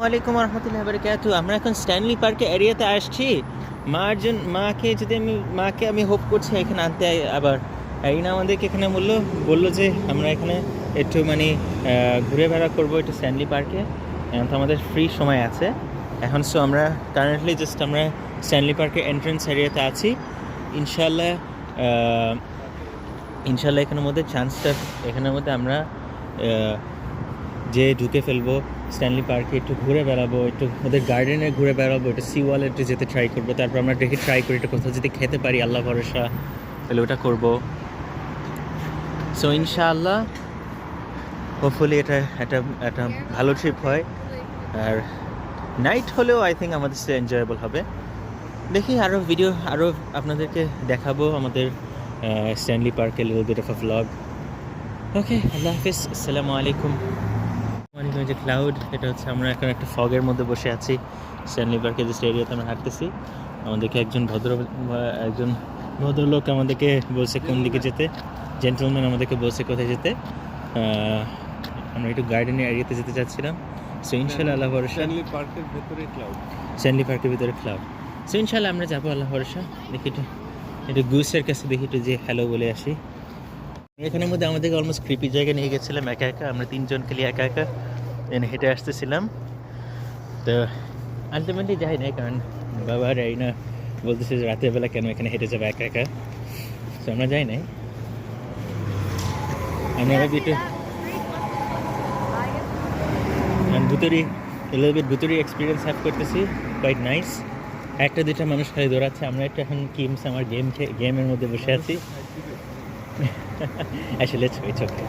ওয়ালাইকুম রহমতুল্লাহ বারকাতু। আমরা এখন স্ট্যানলি পার্কে এরিয়াতে আসছি। মাকে আমি হোপ করছি এখানে আনতে। আবার এরিনা আমাদেরকে এখানে বললো যে আমরা এখানে একটু ঘুরে বেড়া করবো একটু স্ট্যানলি পার্কে। এখন তো আমাদের ফ্রি সময় আছে এখন। সো আমরা কারেন্টলি আমরা স্ট্যানলি পার্কের এন্ট্রেন্স এরিয়াতে আছি। ইনশাল্লাহ এখানের মধ্যে এখানের মধ্যে আমরা যে ঢুকে ফেলবো স্ট্যানলি পার্কে, একটু ঘুরে বেড়াবো, একটু ওদের গার্ডেনে ঘুরে বেড়াবো, একটু সি ওয়ালে একটু যেতে ট্রাই করবো। তারপর আমরা ট্রাই করি এটা কোথাও যদি খেতে পারি, আল্লাহ ভরসা, তাহলে ওটা করবো। সো ইনশাআল্লাহ হোপফুলি এটা একটা ভালো ট্রিপ হয়। আর নাইট হলেও আই থিঙ্ক আমাদের সে এনজয়েবল হবে। দেখি আরও আপনাদেরকে দেখাবো আমাদের স্ট্যানলি পার্কে little bit of a vlog. Okay, আল্লাহ হাফিজ, আসসালামু আলাইকুম। যে ক্লাউড, এটা হচ্ছে আমরা এখন একটা ফগের মধ্যে বসে আছি স্ট্যানলি পার্কের যে এরিয়াতে আমরা হাঁটতেছি। আমাদেরকে একজন ভদ্রলোক আমাদেরকে বলছে কোন দিকে যেতে, জেন্টলম্যান আমাদেরকে বলছে কোথায় যেতে। আমরা একটু গার্ডেনের এরিয়াতে যেতে চাচ্ছিলাম। সো ইনশাল্লাহ আল্লাহ ভরসা, স্ট্যানলি পার্কের ভিতরে ক্লাউড। সো ইনশাল্লাহ আমরা যাবো আল্লাহ ভরসা। দেখি একটু গুসের কাছে দেখি একটু যে হ্যালো বলে আসি। এখানের মধ্যে আমাদেরকে অলমোস্ট ক্রিপি জায়গায় নিয়ে গেছিলাম একা আমরা তিনজন খালি একা হেঁটে আসতেছিলাম। তো আলটিমেটলি যাই নাই, কারণ বাবা রাইনা বলতেছে যে রাতের বেলা কেন এখানে হেঁটে যাবে একা। তো আমরা যাই নাই। আমরা ভুতুরি এক্সপিরিয়েন্স হ্যাভ করতেছি, কোয়াইট নাইস। একটা দুটা মানুষ খালি দৌড়াচ্ছে, আমরা একটা এখন আমার গেমের মধ্যে বসে আছি। আসলে চোখে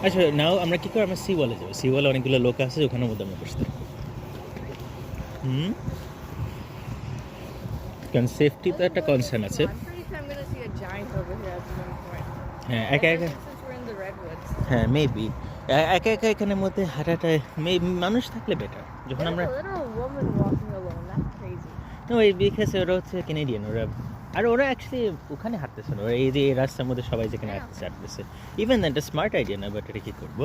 আচ্ছা, নাও আমরা কি করে, আমরা সি ওয়ালে যাবো। সি ওয়ালে অনেকগুলো লোক আছে, ওখানের মধ্যে আমরা বসতে কারণ সেফটি তো একটা কনসার্ন আছে। হ্যাঁ মেবি একা এখানের মধ্যে হাঁটাটায় মানুষ থাকলে বেটার। যখন আমরা ওই বিকাশে ওরা হচ্ছে কেনেডিয়ান, ওরা অ্যাকচুয়ালি ওখানে হাঁটতেছে না, ওরা এই যে এই রাস্তার মধ্যে সবাই যেখানে হাঁটতেছে। ইভেন একটা স্মার্ট আইডিয়া না, বাট এটা কী করবো।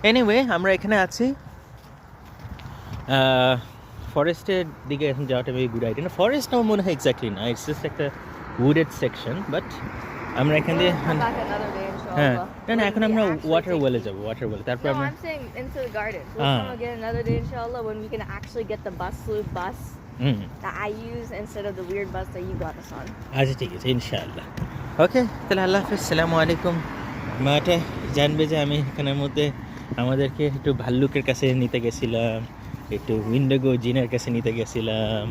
এনিওয়ে আমরা এখানে আছি। ফরেস্টের দিকে এখন যাওয়াটা ভেরি গুড আইডিয়া না। ফরেস্ট আমার মনে হয় এক্স্যাক্টলি না, ইটস জাস্ট একটা উডেড সেকশন। বাট আমরা এখান দিয়ে হ্যাঁ না এখন আমরা ওয়াটার ওয়েলে যাবো। তারপর আমরা that I use instead of the weird bus that you got us on. আচ্ছা ঠিক আছে, ইনশাআল্লাহ। ওকে, তাহলে আল্লাহ হাফেজ, আসসালামু আলাইকুম। মাটা জানবে যে আমি এখানের মধ্যে আমাদেরকে একটু ভাল্লুকের কাছে নিতে গেছিলাম, একটু উইন্ডোগো জিনের কাছে নিতে গেছিলাম,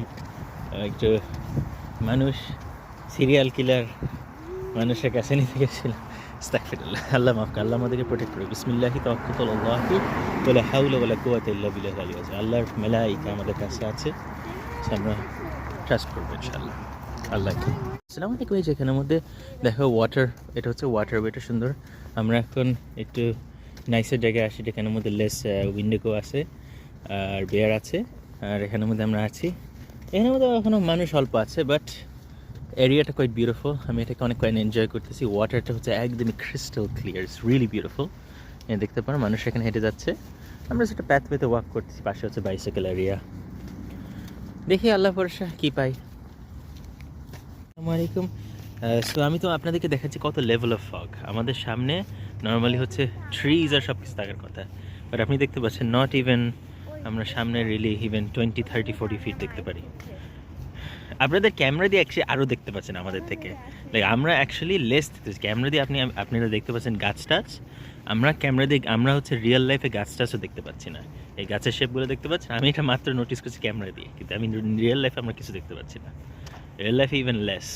একটু সিরিয়াল কিলার মানুষের কাছে নিতে গেছিলাম। আস্তাগফিরুল্লাহ, আল্লাহ মাফ, আল্লাহ আমাদেরকে প্রোটেক্ট করবে। বিসমিল্লাহি তাওয়াক্কালতু আলাল্লাহি ওয়ালা হাওলা ওয়ালা কুওয়াতা ইল্লা বিল্লাহিল আলিয়্যিল আযীম। আল্লাহর মালায়েকা আমাদের কাছে আছে, আমরা ট্রাস্ট করবো ইনশাআল্লাহ। আল্লাহকে আসসালামু আলাইকুম। এই যেখানের মধ্যে দেখো ওয়াটার, এটা হচ্ছে ওয়াটার ওয়েটা সুন্দর। আমরা এখন একটু নাইসের জায়গায় আসি, যেখানের মধ্যে লেস উইন্ডোগো আছে আর বেয়ার আছে। আর এখানের মধ্যে আমরা আছি, এখানের মধ্যে এখনও মানুষ অল্প আছে, বাট এরিয়াটা কোয়াইট বিউটিফুল। আমি এটাকে অনেক এনজয় করতেছি। ওয়াটারটা হচ্ছে একদমই crystal clear, it's really beautiful. দেখতে পারো মানুষ এখানে হেঁটে যাচ্ছে, আমরা সেটা প্যাথওয়েতে ওয়াক করতেছি। পাশে হচ্ছে বাইসাইকেল এরিয়া। দেখি আল্লাহ ভরসা কী পাই। আসসালামু আলাইকুম। সো আমি তো আপনাদেরকে দেখাচ্ছি কত লেভেল অফ ফগ আমাদের সামনে। নর্মালি হচ্ছে ট্রিজ আর সব কিছু থাকার কথা, বাট আপনি দেখতে পাচ্ছেন নট ইভেন। আমরা সামনে রিলি ইভেন 20, 30, 40 ফিট দেখতে পারি। আপনাদের ক্যামেরা দিয়ে অ্যাকচুয়ালি আরও দেখতে পাচ্ছেন আমাদের থেকে। লাইক আমরা অ্যাকচুয়ালি লেস দেখতেছি ক্যামেরা দিয়ে। আপনারা দেখতে পাচ্ছেন গাছ টাছ, আমরা ক্যামেরা দিয়ে আমরা হচ্ছে রিয়েল লাইফে গাছ টাছও দেখতে পাচ্ছি না। এই গাছের শেপগুলো দেখতে পাচ্ছেন, আমি এটা মাত্র নোটিস করছি ক্যামেরা দিয়ে, কিন্তু আমি রিয়েল লাইফে আমরা কিছু দেখতে পাচ্ছি না। রিয়েল লাইফে ইভেন লেস।